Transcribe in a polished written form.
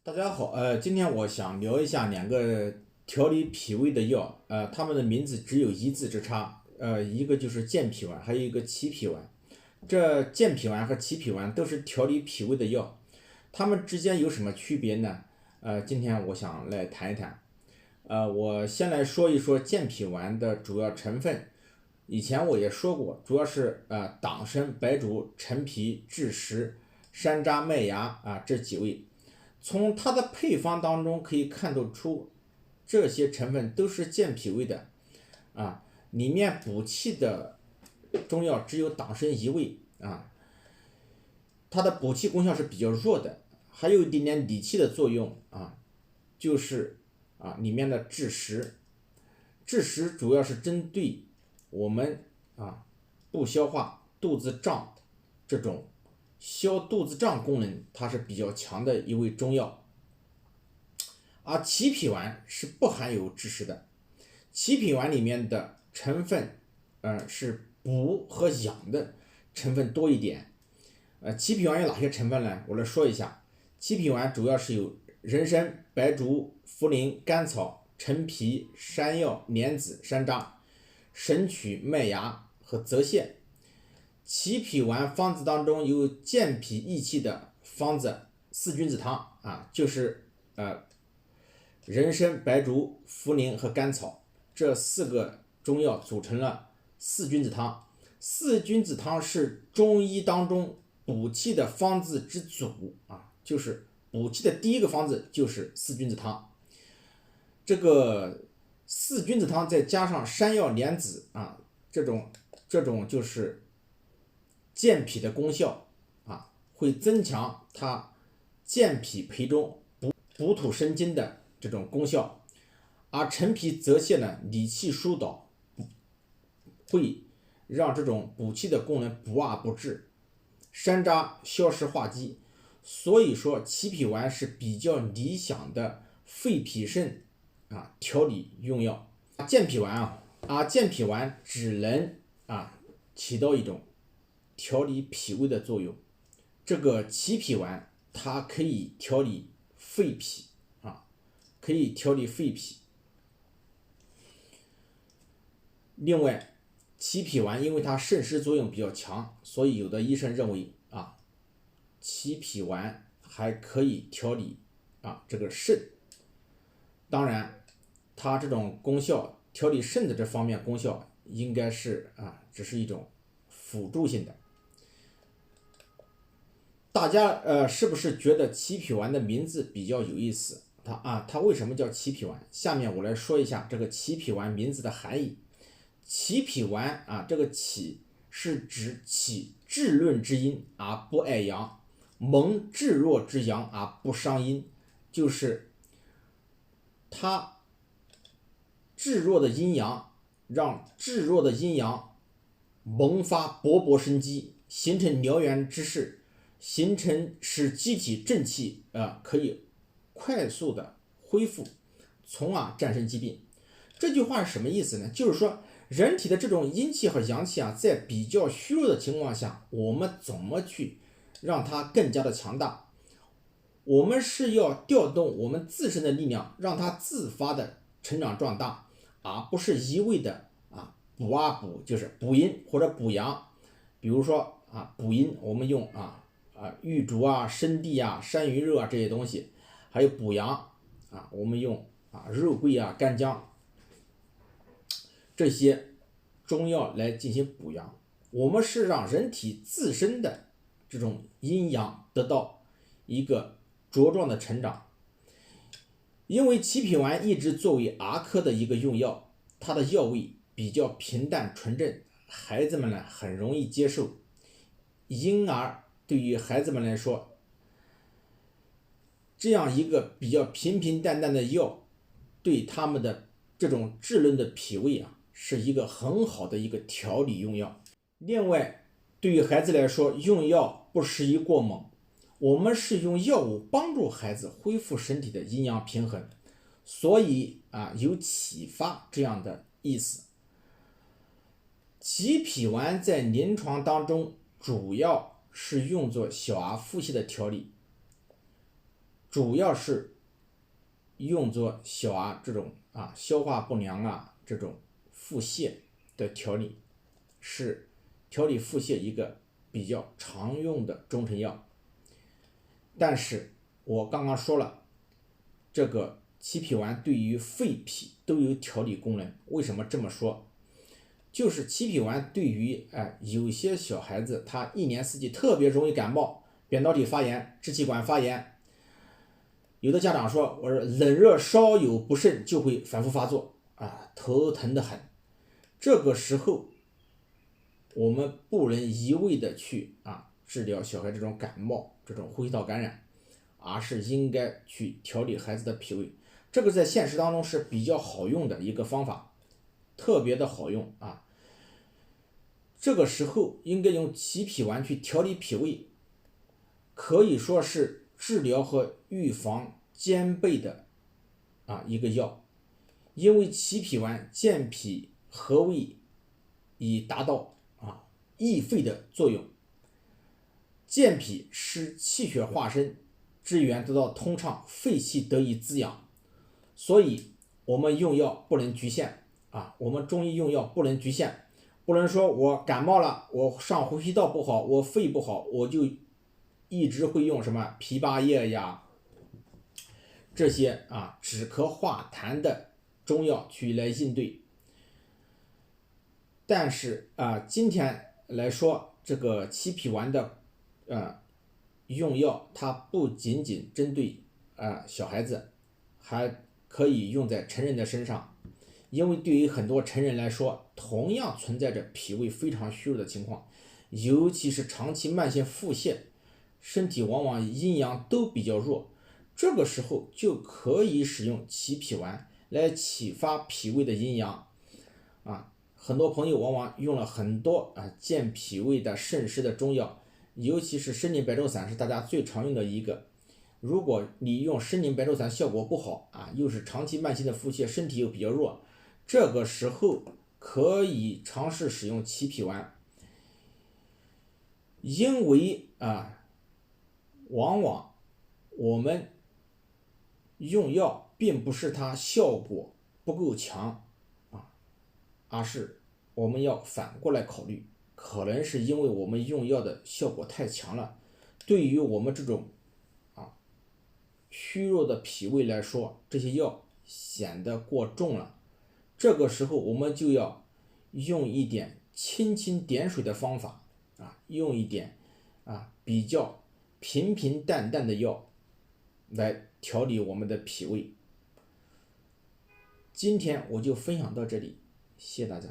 大家好，今天我想聊一下两个调理脾胃的药，它们的名字只有一字之差，一个就是健脾丸，还有一个齐脾丸。这健脾丸和齐脾丸都是调理脾胃的药，它们之间有什么区别呢？今天我想来谈一谈。我先来说一说健脾丸的主要成分。以前我也说过，主要是党参、白术、陈皮、枳实、山楂、麦芽这几味。从它的配方当中可以看得出，这些成分都是健脾胃的里面补气的中药只有党参一味它的补气功效是比较弱的，还有一点点理气的作用就是里面的枳实，枳实主要是针对我们不消化、肚子胀这种消肚子胀功能，它是比较强的一味中药。而齐脾丸是不含有枳实的，齐脾丸里面的成分是补和养的成分多一点。齐脾丸有哪些成分呢？我来说一下。齐脾丸主要是有人参、白术、茯苓、甘草、陈皮、山药、莲子、山楂、神曲、麦芽和泽泻。齐脾丸方子当中有健脾益气的方子四君子汤就是人参、白术、茯苓和甘草这四个中药组成了四君子汤。四君子汤是中医当中补气的方子之祖就是补气的第一个方子就是四君子汤。这个四君子汤再加上山药、莲子这种就是健脾的功效会增强它健脾培中、补土生金的这种功效。而陈皮、泽泻呢，理气疏导，会让这种补气的功能不二不滞。山楂消食化积，所以说齐脾丸是比较理想的肺脾肾调理用药。健脾丸只能起到一种调理脾胃的作用。这个齐脾丸它可以调理肺脾可以调理肺脾。另外，齐脾丸因为它渗湿作用比较强，所以有的医生认为齐脾丸还可以调理这个肾。当然，它这种功效调理肾的这方面功效应该是只是一种辅助性的。大家是不是觉得齐脾丸的名字比较有意思？它为什么叫齐脾丸？下面我来说一下这个齐脾丸名字的含义。齐脾丸这个齐是指起稚润之阴而不爱阳，蒙稚弱之阳而不伤阴，就是它稚弱的阴阳，让稚弱的阴阳萌发勃勃生机，形成燎原之势，形成使机体正气可以快速的恢复，从而战胜疾病。这句话是什么意思呢？就是说人体的这种阴气和阳气在比较虚弱的情况下，我们怎么去让它更加的强大？我们是要调动我们自身的力量，让它自发的成长壮大，而不是一味的补，就是补阴或者补阳。比如说补阴，我们用玉竹生地山萸肉这些东西，还有补阳我们用肉桂干姜这些中药来进行补阳。我们是让人体自身的这种阴阳得到一个茁壮的成长。因为齐脾丸一直作为儿科的一个用药，它的药味比较平淡纯正，孩子们呢很容易接受，因而对于孩子们来说，这样一个比较平淡的药，对他们的这种稚嫩的脾胃是一个很好的一个调理用药。另外，对于孩子来说，用药不适宜过猛，我们是用药物帮助孩子恢复身体的阴阳平衡，所以有启发这样的意思。齐脾丸在临床当中主要是用作小儿腹泻的调理，主要是用作小儿这种消化不良这种腹泻的调理，是调理腹泻一个比较常用的中成药。但是我刚刚说了，这个七匹丸对于肺脾都有调理功能。为什么这么说？就是七匹丸对于有些小孩子他一年四季特别容易感冒、扁桃体发炎、支气管发炎，有的家长说我冷热稍有不慎就会反复发作头疼得很。这个时候我们不能一味的去治疗小孩这种感冒、这种呼吸道感染，而是应该去调理孩子的脾胃。这个在现实当中是比较好用的一个方法，特别的好用这个时候应该用七匹丸去调理脾胃，可以说是治疗和预防兼备的一个药。因为七匹丸健脾和胃，以达到益肺的作用。健脾使气血化生，支原得到通畅，肺气得以滋养。所以我们用药不能局限我们中医用药不能局限，不能说我感冒了，我上呼吸道不好，我肺不好，我就一直会用什么枇杷叶这些止咳化痰的中药去来应对。但是今天来说，这个七匹丸的用药，它不仅仅针对小孩子，还可以用在成人的身上。因为对于很多成人来说，同样存在着脾胃非常虚弱的情况，尤其是长期慢性腹泻，身体往往阴阳都比较弱，这个时候就可以使用七匹丸来启发脾胃的阴阳很多朋友往往用了很多健脾胃的渗湿的中药，尤其是参苓白术散是大家最常用的一个。如果你用参苓白术散效果不好又是长期慢性的腹泻，身体又比较弱，这个时候可以尝试使用七匹丸。因为往往我们用药并不是它效果不够强而是我们要反过来考虑，可能是因为我们用药的效果太强了，对于我们这种虚弱的脾胃来说，这些药显得过重了。这个时候我们就要用一点清清点水的方法用一点比较平平淡淡的药来调理我们的脾胃。今天我就分享到这里，谢谢大家。